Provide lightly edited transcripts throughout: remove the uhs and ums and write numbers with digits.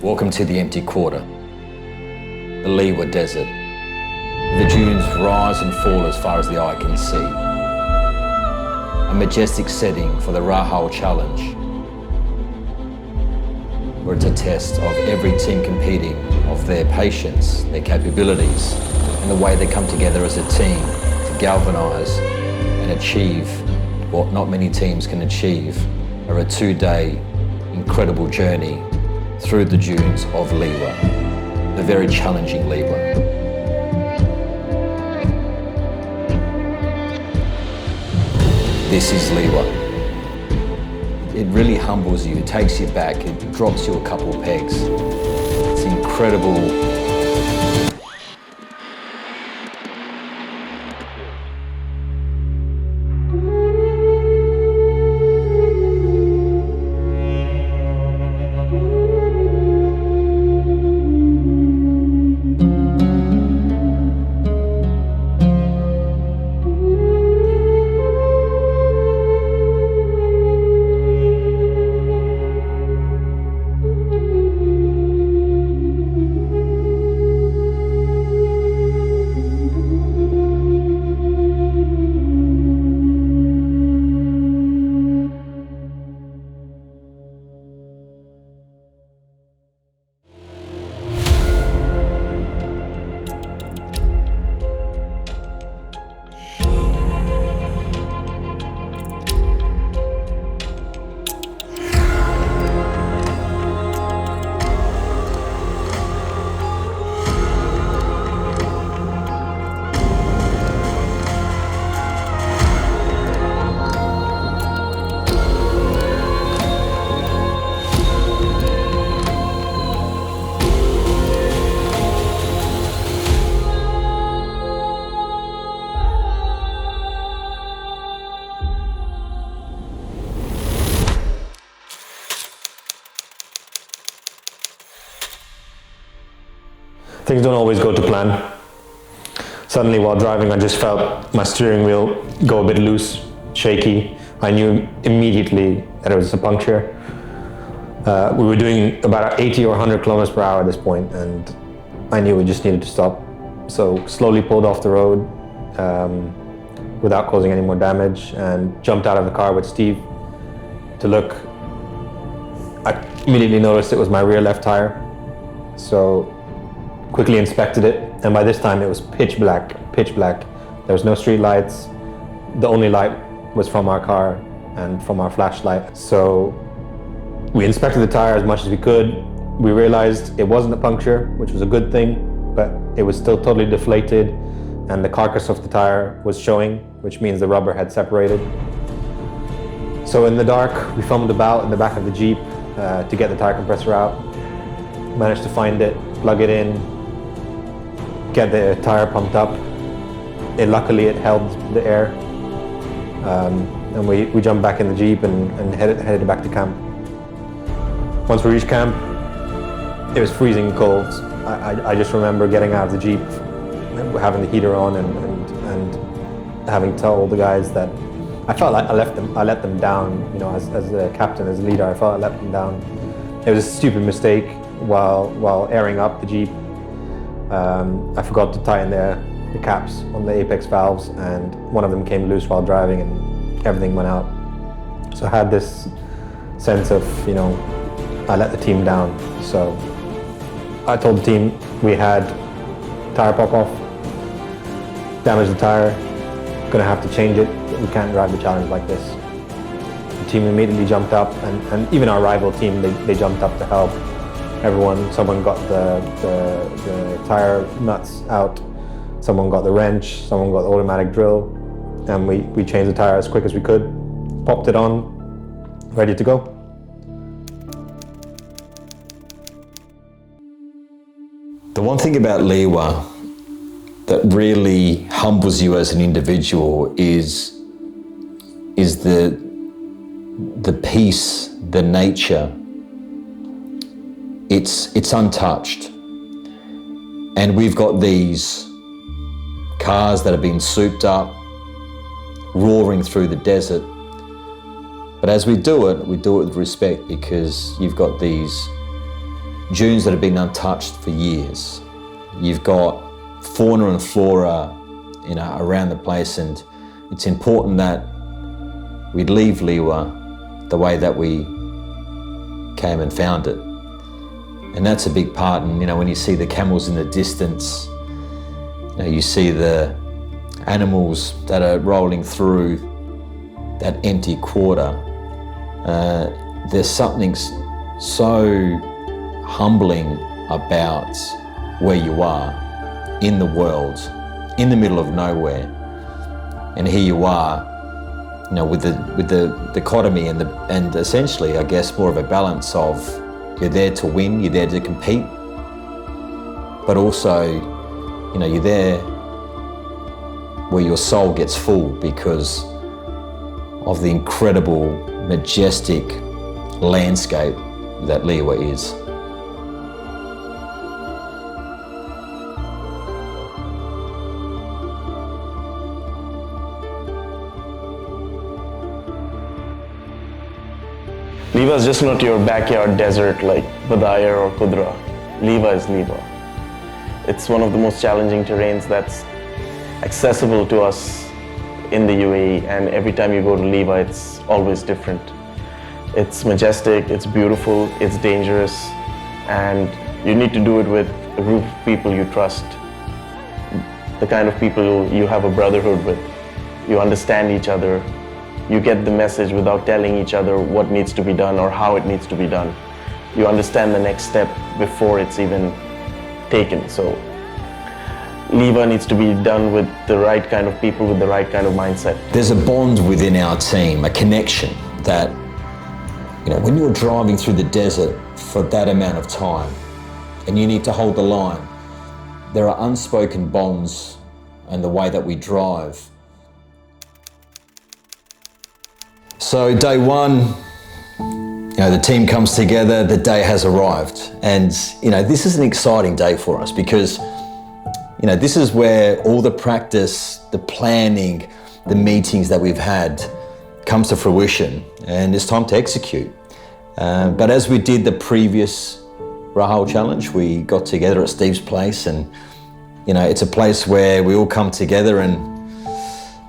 Welcome to the empty quarter, the Liwa desert. The dunes rise and fall as far as the eye can see. A majestic setting for the Rahal challenge, where it's a test of every team competing, of their patience, their capabilities, and the way they come together as a team to galvanise and achieve what not many teams can achieve, or a 2-day incredible journey through the dunes of Liwa, the very challenging Liwa. This is Liwa. It really humbles you, it takes you back, it drops you a couple pegs. It's incredible. Things don't always go to plan. Suddenly while driving, I just felt my steering wheel go a bit loose, shaky. I knew immediately that it was a puncture. We were doing about 80 or 100 kilometers per hour at this point, and I knew we just needed to stop. So slowly pulled off the road without causing any more damage, and jumped out of the car with Steve to look. I immediately noticed it was my rear left tire. So quickly inspected it, and by this time it was pitch black. There was no street lights. The only light was from our car and from our flashlight. So we inspected the tire as much as we could. We realized it wasn't a puncture, which was a good thing, but it was still totally deflated, and the carcass of the tire was showing, which means the rubber had separated. So in the dark, we fumbled about in the back of the Jeep to get the tire compressor out. Managed to find it, plug it in, get the tire pumped up. Luckily it held the air, and we jumped back in the Jeep and headed back to camp. Once we reached camp, it was freezing cold. I just remember getting out of the Jeep, having the heater on, and having to tell all the guys that I felt like I let them down. You know, as a captain, as a leader, I felt I let them down. It was a stupid mistake. While airing up the Jeep, I forgot to tighten the caps on the apex valves, and one of them came loose while driving, and everything went out. So I had this sense of, you know, I let the team down. So I told the team we had tire pop off, damaged the tire, gonna have to change it. We can't drive the challenge like this. The team immediately jumped up, and even our rival team, they jumped up to help. Someone got the tire nuts out, someone got the wrench, someone got the automatic drill, and we changed the tire as quick as we could, popped it on, ready to go. The one thing about Liwa that really humbles you as an individual is the peace, the nature. It's untouched. And we've got these cars that have been souped up, roaring through the desert. But as we do it with respect, because you've got these dunes that have been untouched for years. You've got fauna and flora, around the place, and it's important that we leave Liwa the way that we came and found it. And that's a big part. And when you see the camels in the distance, you see the animals that are rolling through that empty quarter. There's something so humbling about where you are in the world, in the middle of nowhere, and here you are, with the dichotomy and essentially, I guess, more of a balance of you're there to win, you're there to compete, but also, you're there where your soul gets full because of the incredible, majestic landscape that Liwa is. Liwa is just not your backyard desert like Badayar or Kudra. Liwa is Liwa. It's one of the most challenging terrains that's accessible to us in the UAE, and every time you go to Liwa, it's always different. It's majestic, it's beautiful, it's dangerous, and you need to do it with a group of people you trust. The kind of people you have a brotherhood with. You understand each other. You get the message without telling each other what needs to be done or how it needs to be done. You understand the next step before it's even taken. So Liwa needs to be done with the right kind of people, with the right kind of mindset. There's a bond within our team, a connection that, when you're driving through the desert for that amount of time and you need to hold the line, there are unspoken bonds in the way that we drive. So day one, the team comes together, the day has arrived. And, this is an exciting day for us because, this is where all the practice, the planning, the meetings that we've had comes to fruition, and it's time to execute. But as we did the previous Rahal challenge, we got together at Steve's place, and, it's a place where we all come together and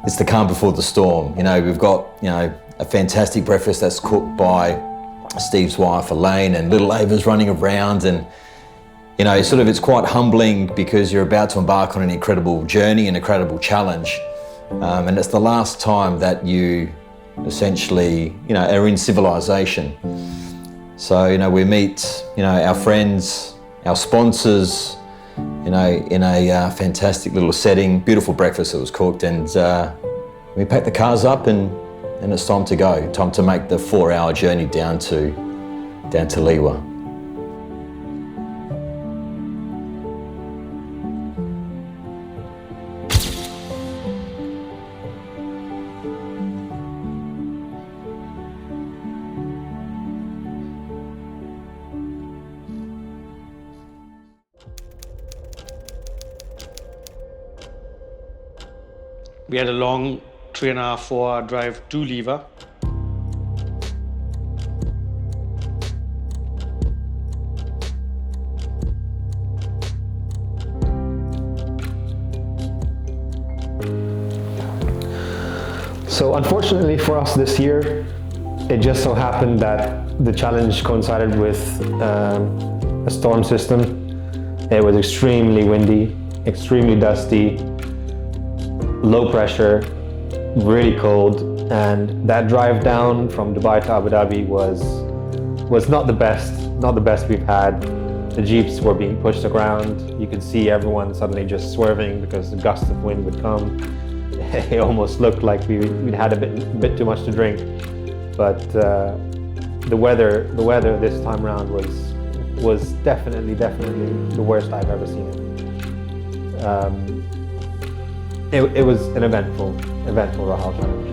it's the calm before the storm. We've got, a fantastic breakfast that's cooked by Steve's wife, Elaine, and little Ava's running around, and it's quite humbling because you're about to embark on an incredible journey, an incredible challenge, and it's the last time that you essentially, are in civilization. So, we meet, our friends, our sponsors, in a fantastic little setting, beautiful breakfast that was cooked, and we pack the cars up and it's time to go, time to make the 4-hour journey down to Liwa. We had a long 3.5-4 hour drive to Liwa. So unfortunately for us this year, it just so happened that the challenge coincided with a storm system. It was extremely windy, extremely dusty, low pressure, really cold, and that drive down from Dubai to Abu Dhabi was not the best we've had. The Jeeps were being pushed around. You could see everyone suddenly just swerving because the gust of wind would come. It almost looked like we'd had a bit too much to drink. But the weather this time around was definitely the worst I've ever seen it. It was an eventful Rahal challenge.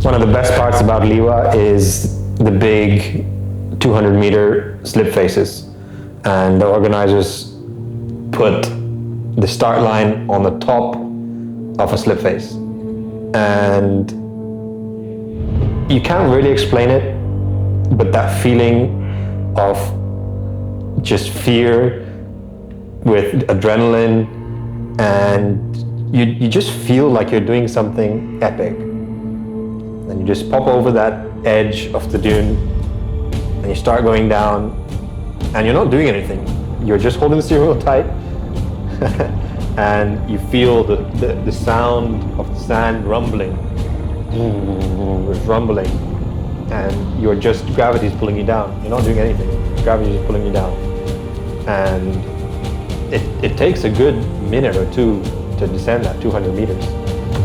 One of the best parts about Liwa is the big 200-meter slip faces, and the organizers put the start line on the top of a slip face, and you can't really explain it, but that feeling of just fear with adrenaline, and you just feel like you're doing something epic. And you just pop over that edge of the dune and you start going down, and you're not doing anything. You're just holding the steering wheel tight and you feel the sound of the sand rumbling. It's rumbling, and you're just, gravity's pulling you down. You're not doing anything. Gravity is pulling you down. And it takes a good minute or two to descend that 200 meters.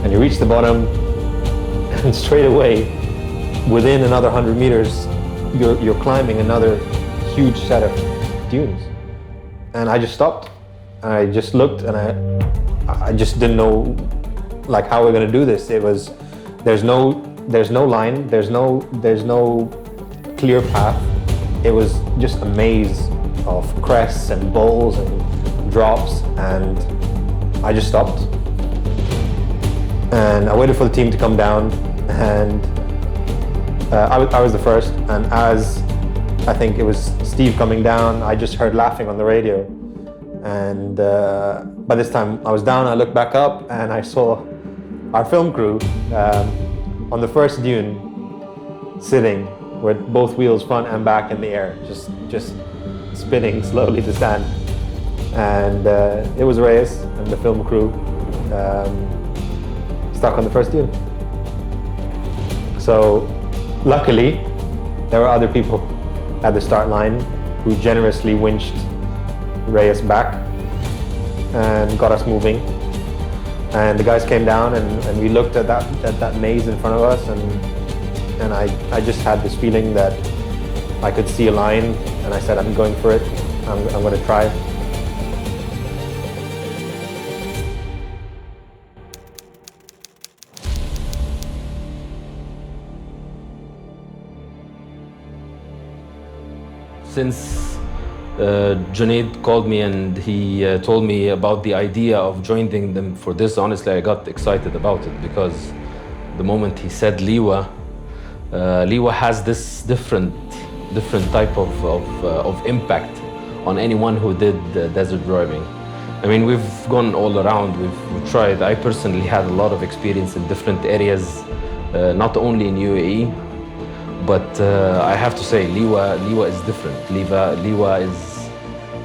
And you reach the bottom, and straight away, within another 100 meters, you're climbing another huge set of dunes. And I just stopped, and I just looked, and I just didn't know like how we're gonna do this. It was, there's no line, there's no clear path. It was just a maze of crests and bowls and drops, and I just stopped. And I waited for the team to come down, and I was the first, and as I think it was Steve coming down, I just heard laughing on the radio. And by this time I was down, I looked back up and I saw our film crew on the first dune, sitting with both wheels front and back in the air, just spinning slowly to stand. And it was Reyes and the film crew stuck on the first dune. So luckily, there were other people at the start line who generously winched Reyes back and got us moving. And the guys came down, and we looked at that maze in front of us, and I just had this feeling that I could see a line, and I said, I'm going for it. I'm going to try. Since Junaid called me and he told me about the idea of joining them for this, honestly, I got excited about it, because the moment he said Liwa, Liwa has this different type of impact on anyone who did desert driving. I mean, we've gone all around, we've tried. I personally had a lot of experience in different areas, not only in UAE, but I have to say, Liwa is different. Liwa is,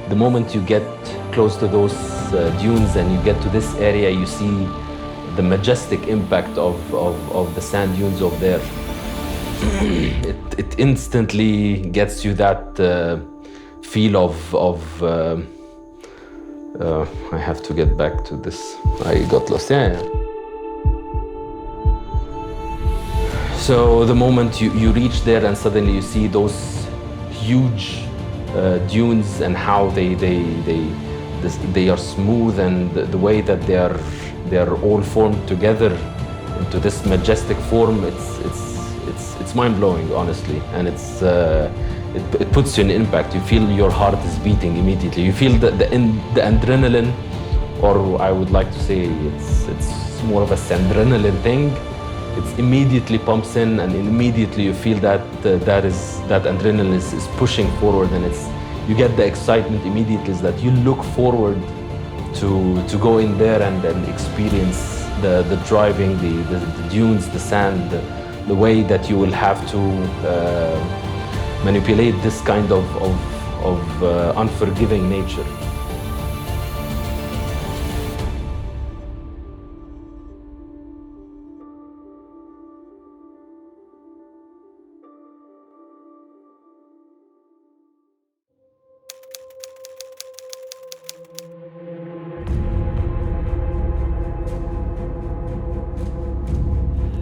the moment you get close to those dunes and you get to this area, you see the majestic impact of the sand dunes over there. It instantly gets you that feel of I have to get back to this. I got lost. Yeah. So the moment you reach there and suddenly you see those huge dunes and how they are smooth, and the way that they are all formed together into this majestic form, it's mind-blowing, honestly, and it puts you in impact. You feel your heart is beating immediately. You feel the adrenaline, or I would like to say it's more of a sandrenaline thing. It immediately pumps in, and immediately you feel that adrenaline is pushing forward, and you get the excitement immediately, is that you look forward to go in there and experience the driving, the dunes, the sand, the way that you will have to manipulate this kind of unforgiving nature.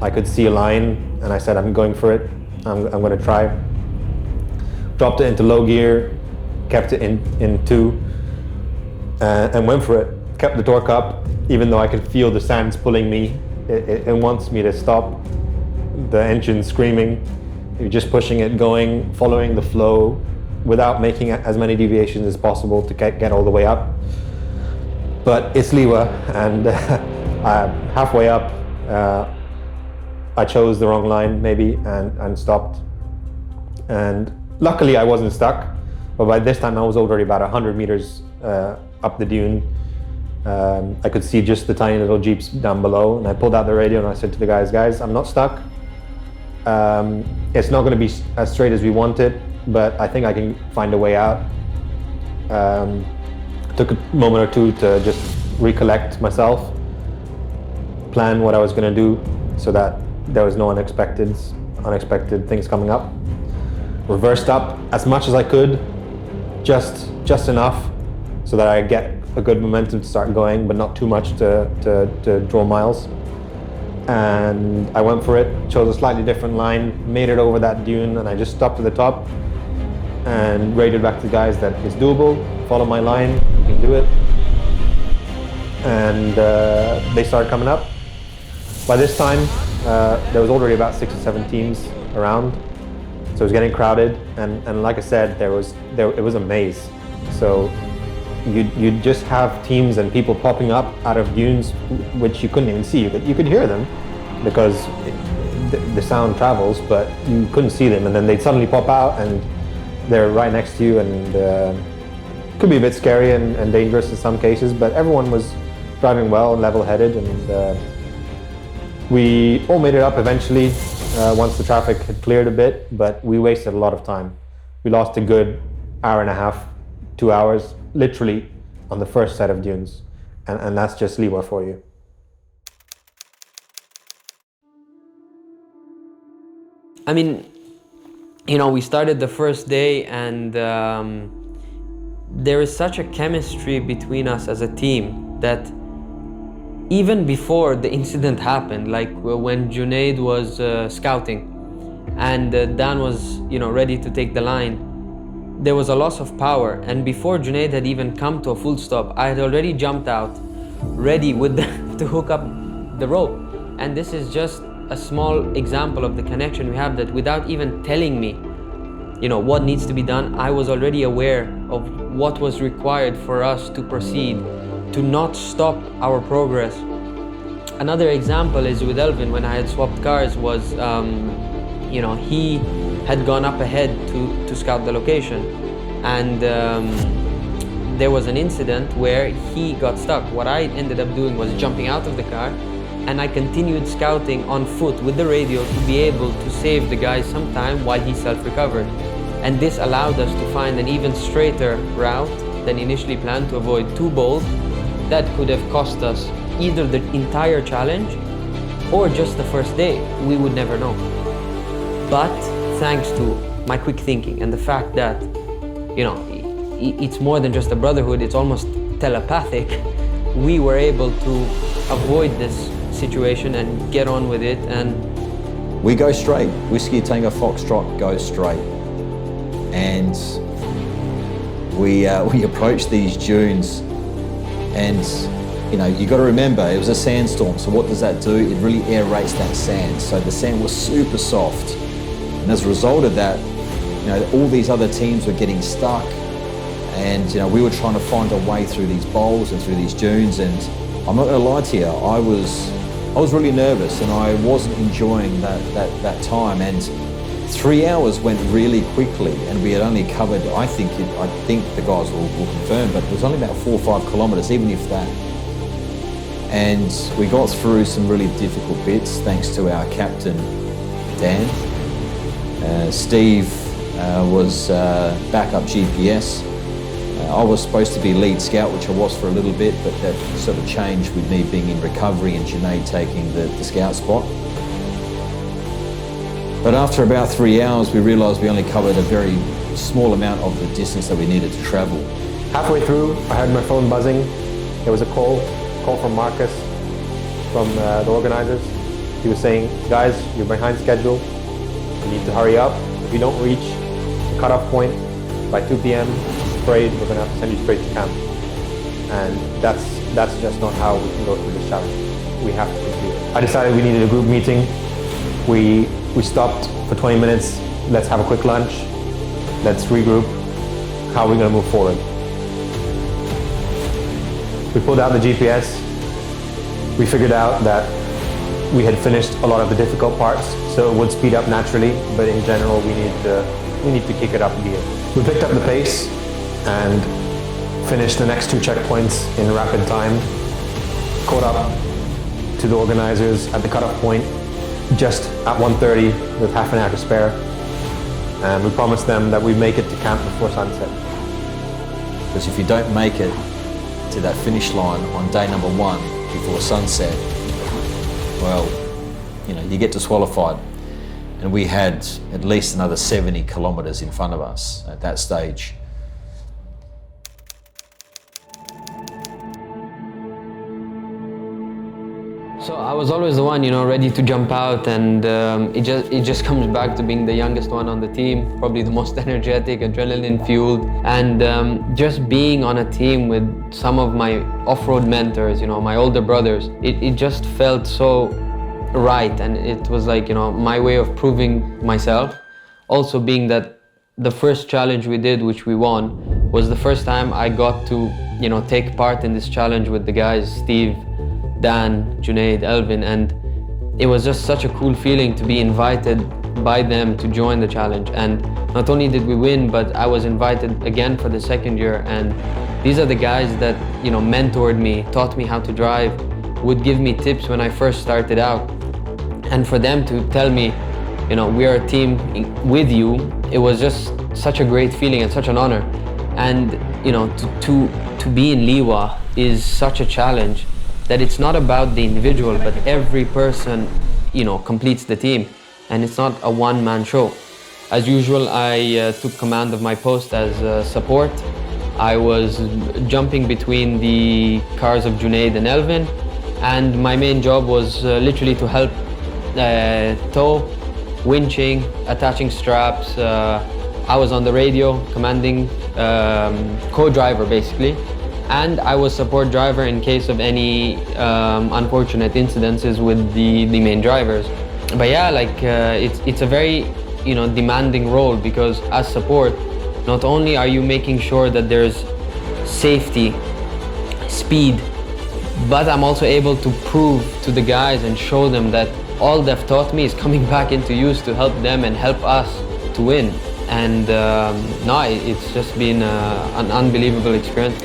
I could see a line, and I said, I'm going for it. I'm going to try. Dropped it into low gear, kept it in two, and went for it. Kept the torque up, even though I could feel the sands pulling me. It wants me to stop. the engine screaming. You're just pushing it, going, following the flow without making as many deviations as possible to get all the way up. But it's Liwa, and halfway up, I chose the wrong line maybe and stopped. And luckily I wasn't stuck, but by this time I was already about 100 meters up the dune. I could see just the tiny little jeeps down below, and I pulled out the radio and I said to the guys, I'm not stuck. It's not going to be as straight as we want it, but I think I can find a way out. Took a moment or two to just recollect myself, plan what I was going to do so that there was no unexpected things coming up. Reversed up as much as I could, just enough so that I get a good momentum to start going, but not too much to draw miles. And I went for it, chose a slightly different line, made it over that dune, and I just stopped at the top and radioed back to the guys that it's doable, follow my line, you can do it. And they started coming up. By this time, there was already about 6 or 7 teams around, so it was getting crowded. And like I said, it was a maze. So you'd just have teams and people popping up out of dunes which you couldn't even see. You could hear them because the sound travels, but you couldn't see them. And then they'd suddenly pop out and they're right next to you, and it could be a bit scary and dangerous in some cases, but everyone was driving well and level-headed, and we all made it up eventually once the traffic had cleared a bit, but we wasted a lot of time. We lost a good hour and a half, 2 hours, literally on the first set of dunes, and that's just Liwa for you. I mean, we started the first day, and there is such a chemistry between us as a team that even before the incident happened, like when Junaid was scouting and Dan was ready to take the line, there was a loss of power, and before Junaid had even come to a full stop, I had already jumped out ready to hook up the rope. And this is just a small example of the connection we have, that without even telling me what needs to be done, I was already aware of what was required for us to proceed, to not stop our progress. Another example is with Elvin. When I had swapped cars, was he had gone up ahead to scout the location, and there was an incident where he got stuck. What I ended up doing was jumping out of the car, and I continued scouting on foot with the radio to be able to save the guy some time while he self-recovered. And this allowed us to find an even straighter route than initially planned, to avoid 2 bowls that could have cost us either the entire challenge or just the first day. We would never know. But thanks to my quick thinking and the fact that, it's more than just a brotherhood, it's almost telepathic, we were able to avoid this situation and get on with it. And we go straight. Whiskey Tango Foxtrot goes straight. And we approach these dunes, and you got to remember, it was a sandstorm, so what does that do? It really aerates that sand, so the sand was super soft, and as a result of that, all these other teams were getting stuck, and we were trying to find a way through these bowls and through these dunes. And I'm not going to lie to you, I was really nervous, and I wasn't enjoying that time. And 3 hours went really quickly, and we had only covered, I think the guys will confirm, but it was only about 4 or 5 kilometers, even if that. And we got through some really difficult bits thanks to our captain, Dan. Steve was backup GPS. I was supposed to be lead scout, which I was for a little bit, but that sort of changed with me being in recovery and Junaid taking the scout spot. But after about 3 hours, we realised we only covered a very small amount of the distance that we needed to travel. Halfway through, I heard my phone buzzing. There was a call from Marcus, from the organisers. He was saying, guys, you're behind schedule. You need to hurry up. If you don't reach the cutoff point by 2 p.m, afraid we're going to have to send you straight to camp. And that's just not how we can go through this challenge. We have to complete it. I decided we needed a group meeting We stopped for 20 minutes. Let's have a quick lunch. Let's regroup. How are we going to move forward? We pulled out the GPS. We figured out that we had finished a lot of the difficult parts, so it would speed up naturally, but in general we need to kick it up a gear. We picked up the pace and finished the next 2 checkpoints in rapid time, caught up to the organizers at the cutoff point just at 1:30 with half an hour to spare, and we promised them that we'd make it to camp before sunset. Because if you don't make it to that finish line on day number 1 before sunset, well, you get disqualified. And we had at least another 70 kilometers in front of us at that stage. So I was always the one, ready to jump out, and it just comes back to being the youngest one on the team, probably the most energetic, adrenaline fueled, and just being on a team with some of my off-road mentors, my older brothers. It just felt so right, and it was like my way of proving myself. Also, being that the first challenge we did, which we won, was the first time I got to take part in this challenge with the guys, Steve, Dan, Junaid, Elvin, and it was just such a cool feeling to be invited by them to join the challenge. And not only did we win, but I was invited again for the 2nd year, and these are the guys that mentored me, taught me how to drive, would give me tips when I first started out. And for them to tell me, we are a team with you, it was just such a great feeling and such an honor. And to be in Liwa is such a challenge that it's not about the individual, but every person, completes the team, and it's not a one-man show. As usual, I took command of my post as support. I was jumping between the cars of Junaid and Elvin, and my main job was literally to help tow, winching, attaching straps. I was on the radio, commanding, co-driver basically. And I was support driver in case of any unfortunate incidences with the main drivers. But yeah, it's a very demanding role, because as support, not only are you making sure that there's safety, speed, but I'm also able to prove to the guys and show them that all they've taught me is coming back into use to help them and help us to win. And it's just been an unbelievable experience.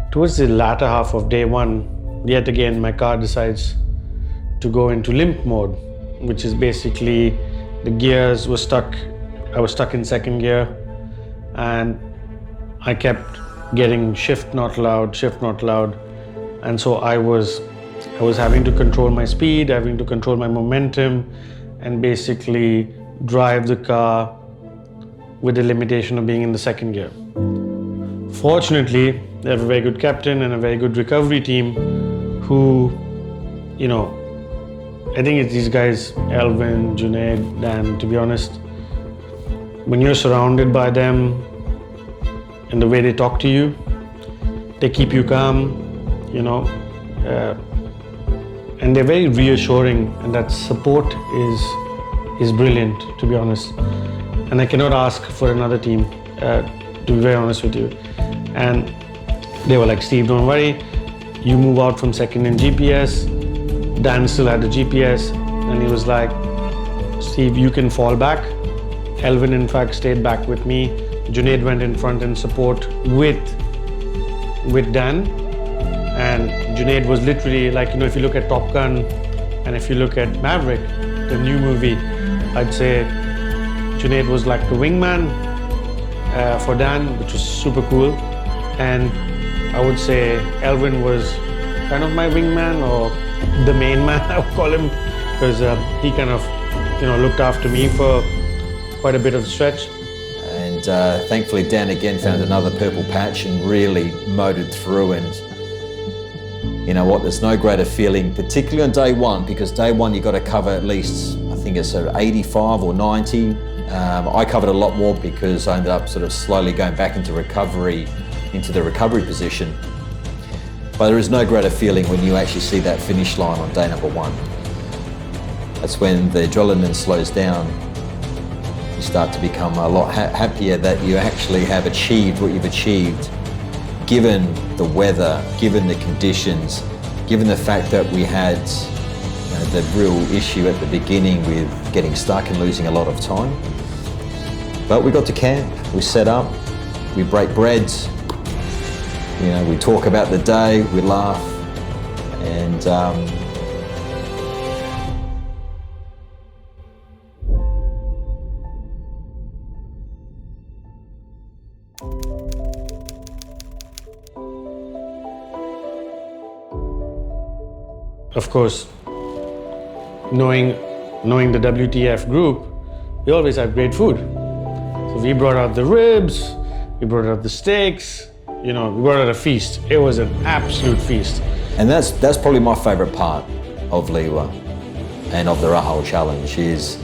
Towards the latter half of day 1, yet again my car decides to go into limp mode, which is basically the gears were stuck. I was stuck in 2nd gear, and I kept getting shift not allowed, and so I was having to control my speed, having to control my momentum, and basically drive the car with the limitation of being in the 2nd gear. Fortunately, they have a very good captain and a very good recovery team who, I think it's these guys, Elvin, Junaid, Dan, to be honest, when you're surrounded by them and the way they talk to you, they keep you calm, and they're very reassuring, and that support is brilliant, to be honest. And I cannot ask for another team, to be very honest with you. And they were like, Steve, don't worry, you move out from 2nd in GPS. Dan still had the GPS, and he was like, Steve, you can fall back. Elvin, in fact, stayed back with me. Junaid went in front in support with Dan. And Junaid was literally like, if you look at Top Gun and if you look at Maverick, the new movie, I'd say Junaid was like the wingman for Dan, which was super cool. And I would say Elvin was kind of my wingman, or the main man, I would call him, because he kind of, looked after me for quite a bit of stretch. And thankfully Dan again found another purple patch and really motored through. And you know what, there's no greater feeling, particularly on day 1, because day 1 you've got to cover at least, I think it's 85 or 90. I covered a lot more because I ended up sort of slowly going back into the recovery position. But there is no greater feeling when you actually see that finish line on day number 1. That's when the adrenaline slows down. You start to become a lot happier that you actually have achieved what you've achieved, given the weather, given the conditions, given the fact that we had the real issue at the beginning with getting stuck and losing a lot of time. But we got to camp, we set up, we break bread, we talk about the day, we laugh, and of course, knowing the WTF group, we always have great food. So we brought out the ribs, we brought out the steaks, we brought out a feast. It was an absolute feast. And that's probably my favorite part of Liwa and of the Rahal challenge is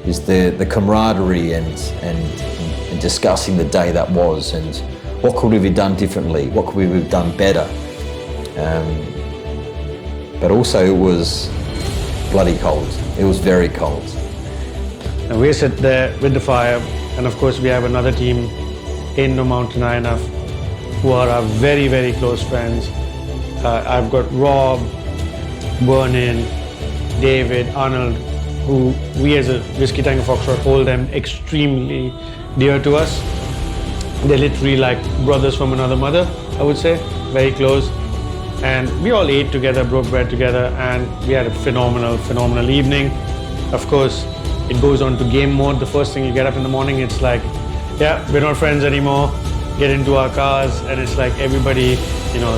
the camaraderie and discussing the day that was and what could we have done differently, what could we have done better. But also it was bloody cold. It was very cold. And we sit there with the fire, and of course we have another team in the Mountain INF who are our very, very close friends. I've got Rob, Vernon, David, Arnold, who we as a Whiskey Tango Foxtrot hold them extremely dear to us. They're literally like brothers from another mother, I would say, very close. And we all ate together, broke bread together, and we had a phenomenal evening. Of course, it goes on to game mode. The first thing you get up in the morning, it's like, yeah, we're not friends anymore. Get into our cars, and it's like everybody,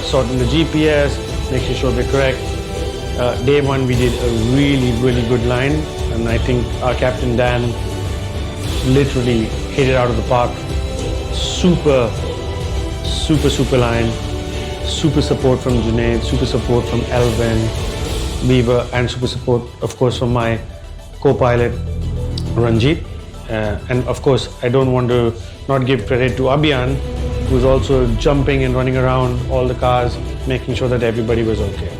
sorting the GPS, making sure we're correct. Day 1, we did a really, really good line, and I think our captain Dan literally hit it out of the park. Super line. Super support from Junaid, super support from Elvin, Liwa, and super support, of course, from my co-pilot, Ranjit. And of course, I don't want to not give credit to Abhiyan, who's also jumping and running around all the cars, making sure that everybody was okay.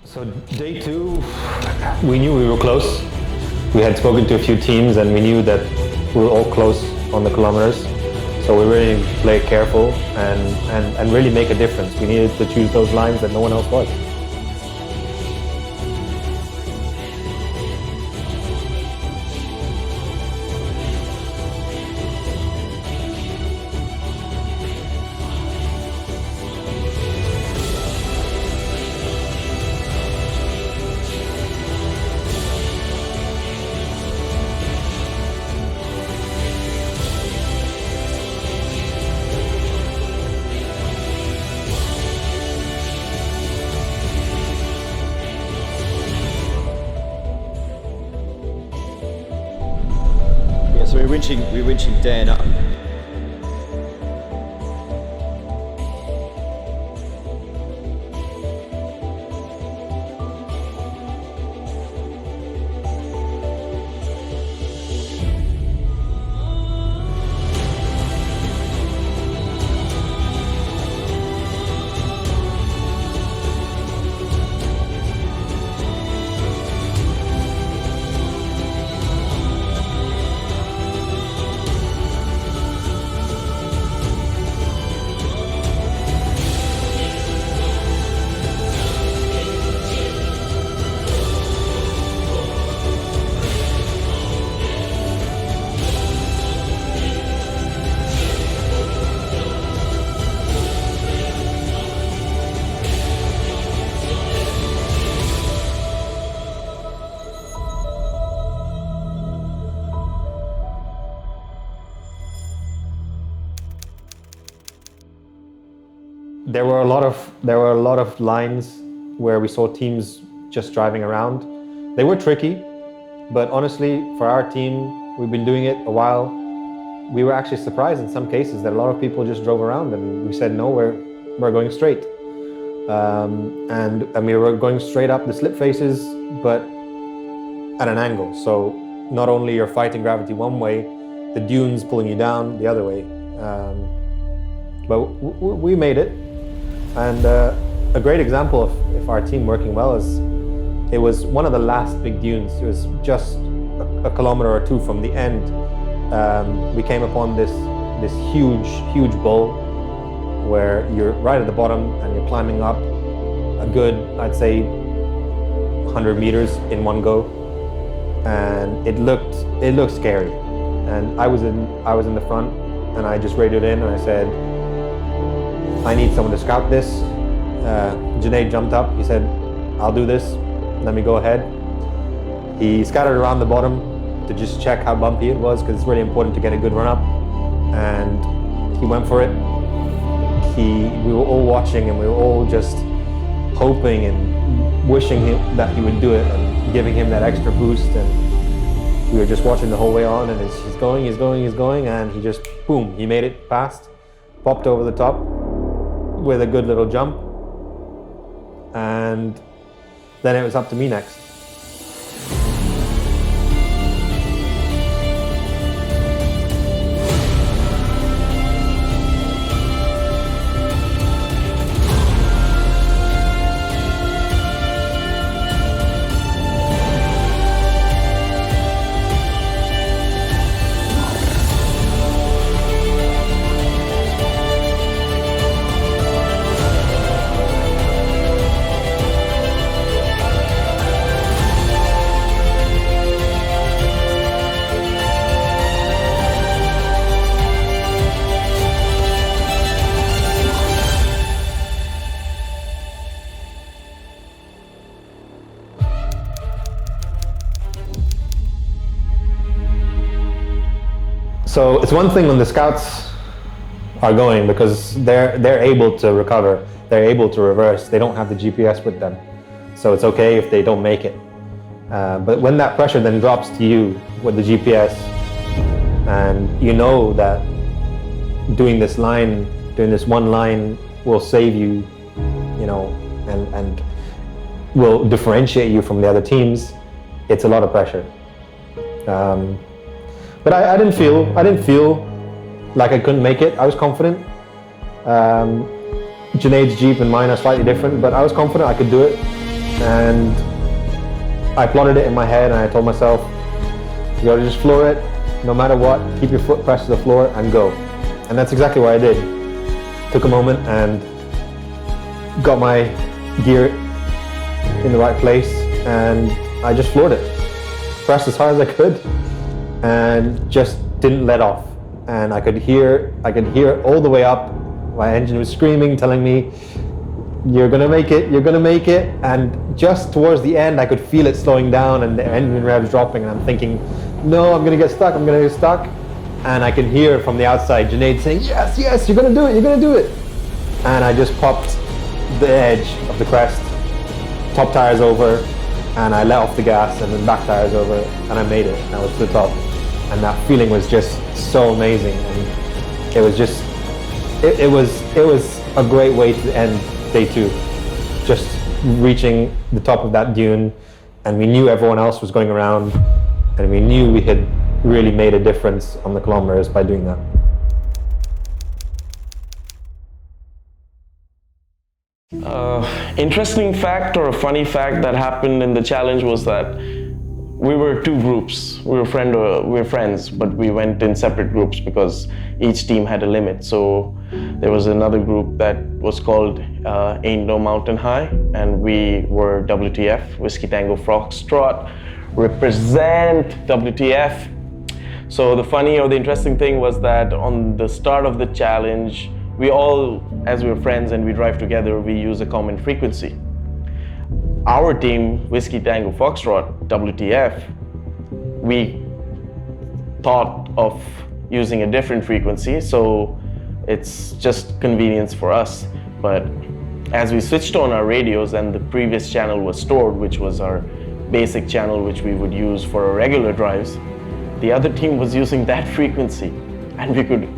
So day 2, we knew we were close. We had spoken to a few teams and we knew that we were all close on the kilometers. So we really play careful and really make a difference. We needed to choose those lines that no one else was. So we're winching Dan up. There were a lot of lines where we saw teams just driving around. They were tricky, but honestly, for our team, we've been doing it a while. We were actually surprised in some cases that a lot of people just drove around, and we said no, we're going straight. And we were going straight up the slip faces, but at an angle. So not only you're fighting gravity one way, the dunes pulling you down the other way. But we made it. And a great example of our team working well is it was one of the last big dunes. It was just a kilometer or two from the end. We came upon this huge bowl where you're right at the bottom and you're climbing up a good, I'd say, 100 meters in one go, and it looked scary. And I was in the front, and I just radioed in and I said, I need someone to scout this. Junaid jumped up. He said, I'll do this. Let me go ahead. He scattered around the bottom to just check how bumpy it was, because it's really important to get a good run up. And he went for it. We were all watching, and we were all just hoping and wishing that he would do it and giving him that extra boost. And we were just watching the whole way on, and he's going, and he just, boom, he made it past, popped over the top with a good little jump. And then it was up to me next. So it's one thing when the scouts are going, because they're able to recover, they're able to reverse, they don't have the GPS with them. So it's okay if they don't make it. But when that pressure then drops to you with the GPS, and you know that doing this one line will save you, and will differentiate you from the other teams, it's a lot of pressure. But I didn't feel like I couldn't make it. I was confident. Junaid's Jeep and mine are slightly different, but I was confident I could do it. And I plotted it in my head, and I told myself, you gotta just floor it, no matter what, keep your foot pressed to the floor and go. And that's exactly what I did. Took a moment and got my gear in the right place, and I just floored it. Pressed as hard as I could, and just didn't let off. And I could hear all the way up. My engine was screaming, telling me, you're gonna make it, you're gonna make it. And just towards the end, I could feel it slowing down and the engine revs dropping, and I'm thinking, no, I'm gonna get stuck. And I can hear from the outside Junaid saying, yes, you're gonna do it. And I just popped the edge of the crest, top tires over, and I let off the gas, and then back tires over, and I made it. And I was to the top. And that feeling was just so amazing. And it was just, it was a great way to end day two. Just reaching the top of that dune, and we knew everyone else was going around, and we knew we had really made a difference on the kilometers by doing that. Interesting fact, or a funny fact that happened in the challenge, was that we were two groups. We were friends, but we went in separate groups because each team had a limit. So there was another group that was called Ain't No Mountain High, and we were WTF, Whiskey Tango Foxtrot, represent WTF. So the funny or the interesting thing was that on the start of the challenge, we all, as we were friends and we drive together, we use a common frequency. Our team, Whiskey Tango Foxtrot, WTF, we thought of using a different frequency, so it's just convenience for us. But as we switched on our radios and the previous channel was stored, which was our basic channel which we would use for our regular drives, the other team was using that frequency, and we could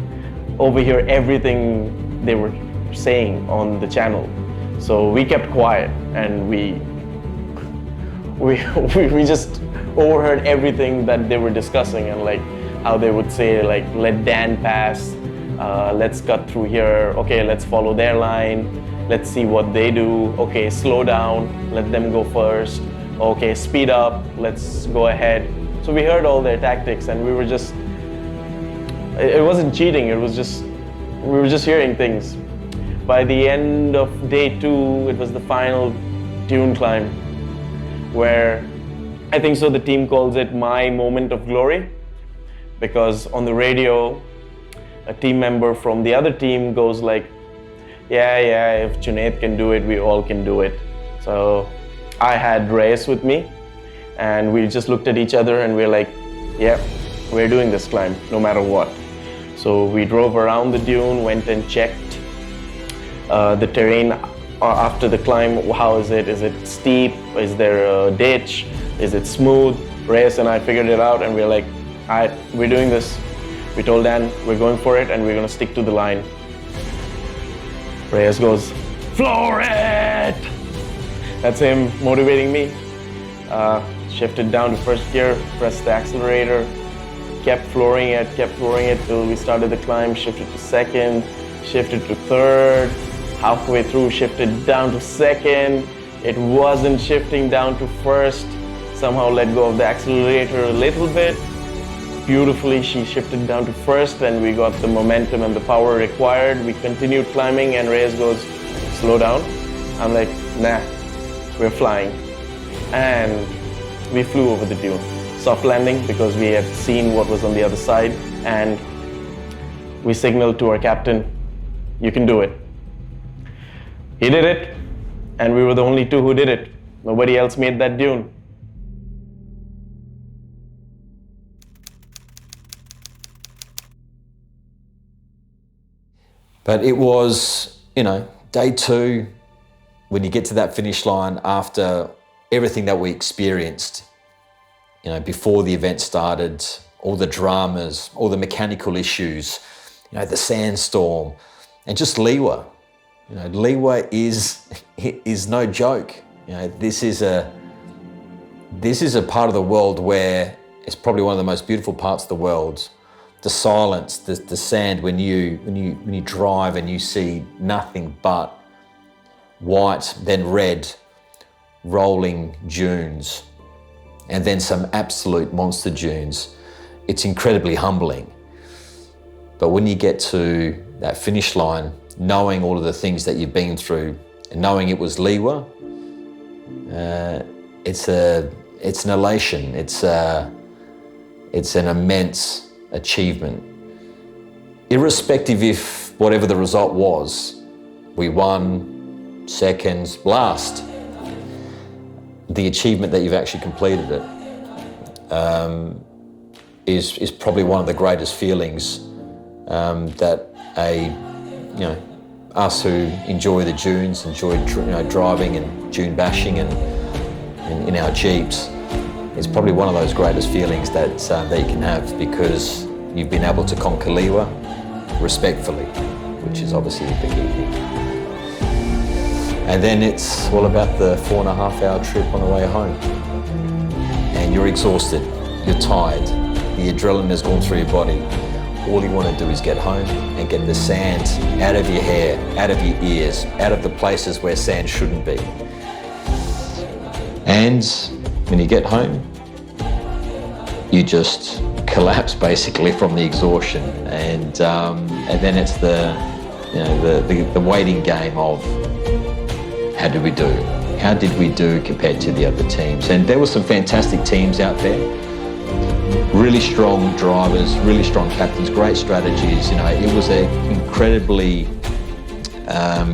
overhear everything they were saying on the channel. So we kept quiet, and we just overheard everything that they were discussing, and like how they would say like, let Dan pass, let's cut through here, okay, let's follow their line, let's see what they do, okay, slow down, let them go first, okay, speed up, let's go ahead. So we heard all their tactics, and we were just, it wasn't cheating, it was just, we were just hearing things. By the end of day 2, it was the final Dune climb, where I think so the team calls it my moment of glory, because on the radio, a team member from the other team goes like, yeah, if Junaid can do it, we all can do it. So I had Reyes with me, and we just looked at each other and we're like, yeah, we're doing this climb no matter what. So we drove around the dune, went and checked the terrain after the climb. How is it? Is it steep? Is there a ditch? Is it smooth? Reyes and I figured it out, and we're like, all right, we're doing this. We told Dan, we're going for it, and we're gonna stick to the line. Reyes goes, floor it! That's him motivating me. Shifted down to first gear, pressed the accelerator, kept flooring it till we started the climb, shifted to second, shifted to third, halfway through shifted down to second. It wasn't shifting down to first, somehow let go of the accelerator a little bit. Beautifully, she shifted down to first, and we got the momentum and the power required. We continued climbing, and Reyes goes, slow down. I'm like, nah, we're flying. And we flew over the dune. Soft landing, because we had seen what was on the other side, and we signaled to our captain, you can do it. He did it, and we were the only 2 who did it. Nobody else made that dune. But it was, day 2, when you get to that finish line after everything that we experienced, before the event started, all the dramas, all the mechanical issues, the sandstorm, and just Liwa. Liwa is no joke. This is a part of the world where it's probably one of the most beautiful parts of the world. The silence, the sand when you drive and you see nothing but white, then red, rolling dunes, and then some absolute monster dunes. It's incredibly humbling. But when you get to that finish line, knowing all of the things that you've been through, and knowing it was Liwa, it's an elation. It's an immense achievement. Irrespective if whatever the result was, we won, second, last, the achievement that you've actually completed it is probably one of the greatest feelings that us who enjoy the dunes, enjoy driving and dune bashing and in our Jeeps, it's probably one of those greatest feelings that you can have, because you've been able to conquer Liwa respectfully, which is obviously the key thing. And then it's all about the 4.5-hour trip on the way home. And you're exhausted, you're tired, the adrenaline has gone through your body. All you want to do is get home and get the sand out of your hair, out of your ears, out of the places where sand shouldn't be. And when you get home, you just collapse basically from the exhaustion, and then it's the waiting game of how did we do? How did we do compared to the other teams? And there were some fantastic teams out there, really strong drivers, really strong captains, great strategies. It was an incredibly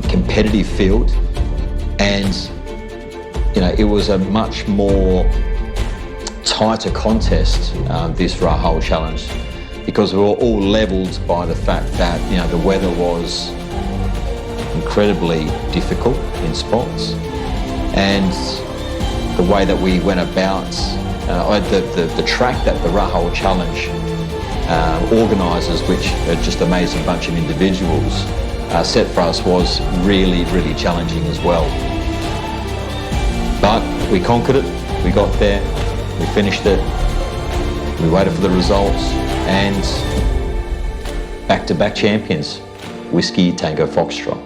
competitive field, and it was a much more tighter contest, this Rahal challenge, because we were all levelled by the fact that the weather was incredibly difficult in spots, and the way that we went about the track that the Rahal challenge organisers, which are just an amazing bunch of individuals, set for us was really, really challenging as well. But we conquered it, we got there, we finished it, we waited for the results, and back-to-back champions, Whiskey Tango Foxtrot.